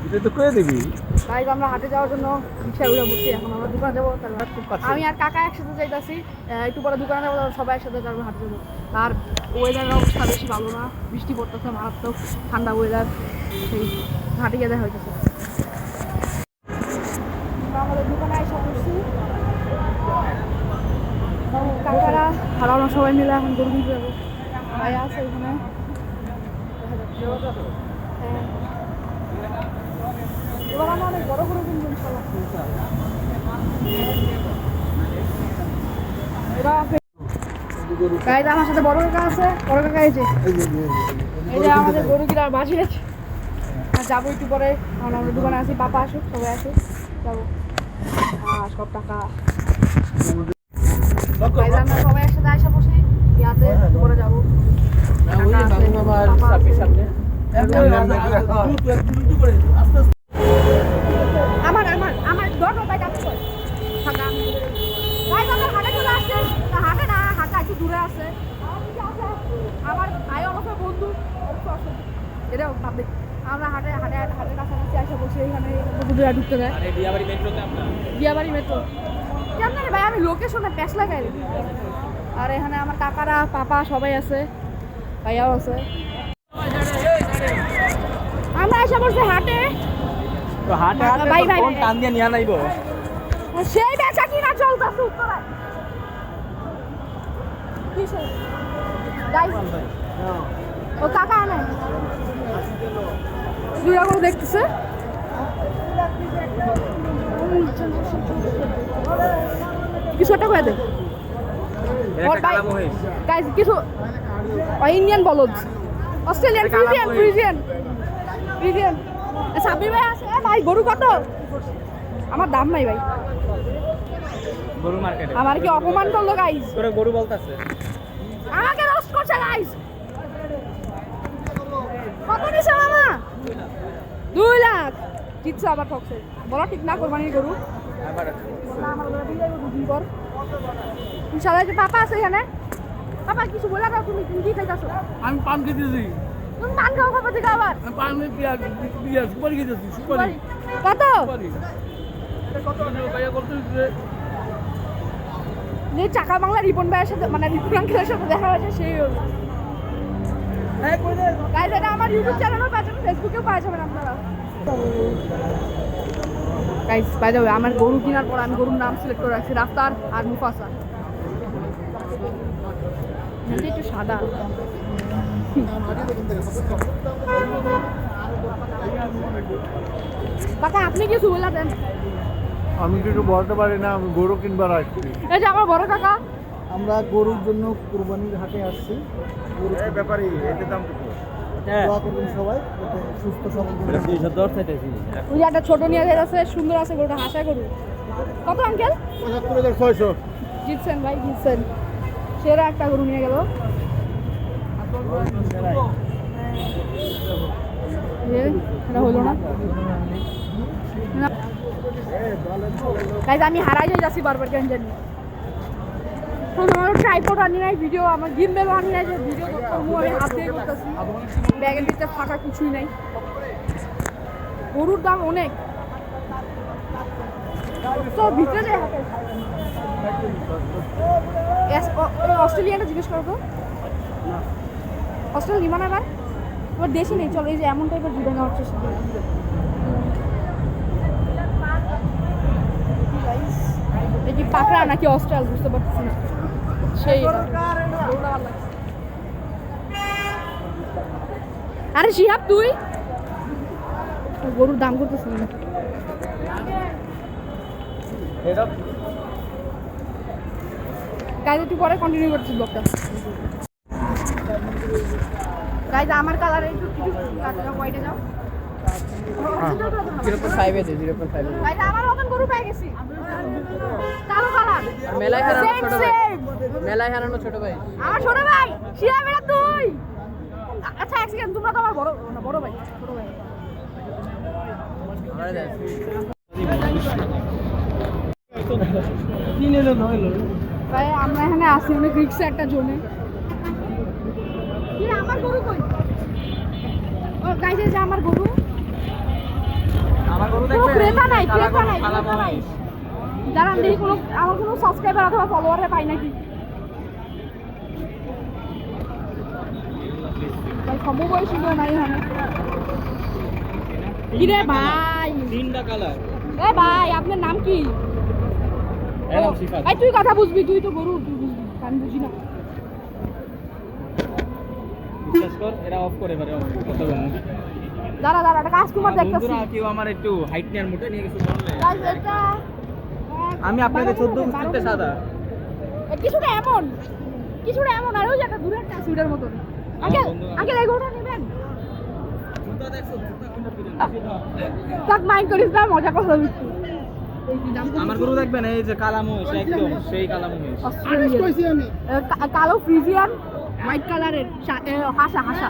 এটা তো করে দিবি। তাই আমরা হাটে যাওয়ার জন্য রিক্সা উড়ে বসছি। এখন আমরা দোকানে যাবো, আমি আর কাকা একসাথে যাইতাছি। একটু পরে দোকানে যাবো, সবাই একসাথে যাবো হাটে যাবো। আর ওয়েদারের অবস্থা বেশি ভালো না, বৃষ্টি পড়তেছে মারাত্মক, ঠান্ডা ওয়েদার। সেই হাটে গিয়ে দেখা হইতেছে। আমাদের দোকানে এসে পড়ছি, কাকারা হারানো সবাই মিলে এখন গরু কিনতে যাবো। ভাই আছে এখানে, হ্যাঁ এবার আমরা অনেক বড় করে কিনবো ইনশাল্লাহ। গাইজ আমার সাথে বড় কাকা আছে, বড় কাকা এই যে আমাদের গরু কিনার বাজেট। আর যাবো একটু পরে, কারণ আমরা দোকানে আছি, পাপা আসুক, সবাই আসুক, যাবো। সব টাকা আমরা সবাই একসাথে আসা বসে ইয়াতে পরে যাবো। আমার আমার আমার দর ভাই কাজ করে থাকা ভাই আমার হাটে চলে আসছে। হাটে না, হাটে একটু দূরে আছে। আমার ভাই অবশ্যই বন্ধু এটাও পাবলিক। আমরা হাটে হাটে হাটের কাছাকাছি আসা বসে এখানে দূরে ঢুকতে দেয়। বিয়াবাড়ি মেট্রো কেমন রে ভাই, আমি লোকেশনে প্যাস লাগাই। আর এখানে আমার কাকারা পাপা সবাই আছে, ভাইয়াও আছে। আমরা আসা বলছি হাটে, তো হাটে হাটে ভাই ভাই কোন টান দিয়ে নিয়া নাইবো সেই বেচা কিনা চলতেছে উত্তরায়। কিসে গাইস ও কাকা আনে দুইটা করে দেখতেছে। কিছু একটা করে দে গাইস, কিছু ইন্ডিয়ান বলদ, Australian, Friesian Friesian Friesian. Sabbir ভাই আছে ভাই, গরু কত? আমার দাম নাই ভাই, গরু মার্কেটে আমার কি অপমান করলো গাইস? তোরে গরু বলতাছে, আমাকে রোস্ট করছে গাইস। কত নিছে মামা? 2 লাখ। কিচ্ছু আবার ঠকছে, বলা ঠিক না কোরবানির গরু। আবার আমার গরু দিয়ে যাবো দুদিন পর ইনশাআল্লাহ। যে পাপা আছে এখানে, পাপা কিছু বলা না, তুমি কি খাইতাছো? আমি পান খেতেছি। তুমি পান খাও খাবা থেকে আবার? আমি পান পিয়া পিয়া সুপারি খেতেছি। সুপারি কত? সুপারি কত ভাইয়া কত দিছে? যে চাকা বাংলা রিপন ভাইয়ের সাথে, মানে রিপন আঙ্কেলের সাথে দেখা হয়েছে সেই হলো। হ্যাঁ কই দে গাইস এটা আমার ইউটিউব চ্যানেলেও পাওয়া যাবে, ফেসবুকেও পাওয়া যাবেন আপনারা। গাইস বাই দ্য ওয়ে, আমার গরু কেনার পর আমি গরুর নাম সিলেক্ট করে রাখছি রাফতার আর মুফাসা। এটা একটু সাদা। কাকা আপনি কিছু বলে দেন। আমি কিছু বলতে পারি না, আমি গরু কিনবার আসছি। এই যে আমার বড় কাকা, আমরা গরুর জন্য কুরবানির হাটে আসছি। এই ব্যাপারই এটার দাম কত? দোয়া করবেন সবাই যাতে সুস্থ সবল এটা 210 চাইতেছি। ওই যে একটা ছোট নিয়ে যাচ্ছে, সুন্দর আছে গরুটা, হাসা গরু। কত আঙ্কেল? 75600। জিতছেন ভাই, জিতছেন। সেরা একটা গরু নিয়ে গেল। এটা হলো না গাইস, আমি হারাই যাচ্ছি বারবার কেন জানি। আমার ট্রাইপড আনি নাই, ভিডিও আমার গিম্বেল আনি নাই, যে ভিডিও করবো আমি হাত দিয়ে করতেছি। ব্যাগের ভিতরে ফাঁকা কিছুই নাই। গরুর দাম অনেক, তো ভিতরে যায় হাতে। অস্ট্রেলিয়ানটা জিজ্ঞেস করো তো, অস্ট্রেলিয়া নিবা না এবার? তোমার দেশে নেই, চলো এই যে এমন টাইপের ভিডিও নেওয়ার চেষ্টা করি। এই কি পাকড়া নাকি অস্ট্রেল বুঝতে পারছি না। সেই আরে শিহাব তুই গরুর দাম করতেছিস না? এটা গাইজ একটু পরে কন্টিনিউ করছিস ব্লগটা। গাইজ আমার কালারে একটু হোয়াইটে যাও। 0.5 এ দে 0.5 গাইজ আমার মতন গরু পেয়ে গেছি, কালো কালার। মেলায় হারানো ছোট ভাই, Same. মেলায় হারানো ছোট ভাই। আমার ছোট ভাই শিহাব, এটা তুই? আচ্ছা এক সেকেন্ড, তোমরা তো আমার বড় না, বড় ভাই, ছোট ভাই। ভাই আমরা এখানে আসি অনেক রিক্সা একটা জোনে। কি আমার গরু কই? ও গাইজ, এই যে আমার গরু, বানাই ফেক বানাই দাঁড়ান দেখি কোনো আমার কোনো সাবস্ক্রাইবার অথবা ফলোয়ারে পাই নাকি ভাই সমবয়সী কেউ নাই এখানে কিরে ভাই তিনটা কালার এ ভাই আপনার নাম কি এরকম সিফাত এই তুই কথা বুঝবি তুই তো গরু তুই বুঝবি আমি বুঝি না বিশ্বাস কর এরা অফ করে পারে কত কম দাঁড়া একটা কাস্টমার দেখতেছি বন্ধুরা কেউ আমার একটু হাইট নেয়ার মোটে নিয়ে গেছে বললে গাইস এটা আমি আপনাকে 14 বুঝতে সাদা কিছুটা এমন আর ওই যে একটা দূরে একটা সুইটার মতন আগে এই গরুটা নেবেন জুতা দেখছো জুতা কোনটা দিলেন তাক মাইন্ড করিস না মজা করলাম একটু এই কি দাম আমার গরু দেখবেন এই যে কালা মহিষ একদম সেই কালা মহিষ কইছি আমি কালো ফ্রিজিয়ান হোয়াইট কালারের হাসা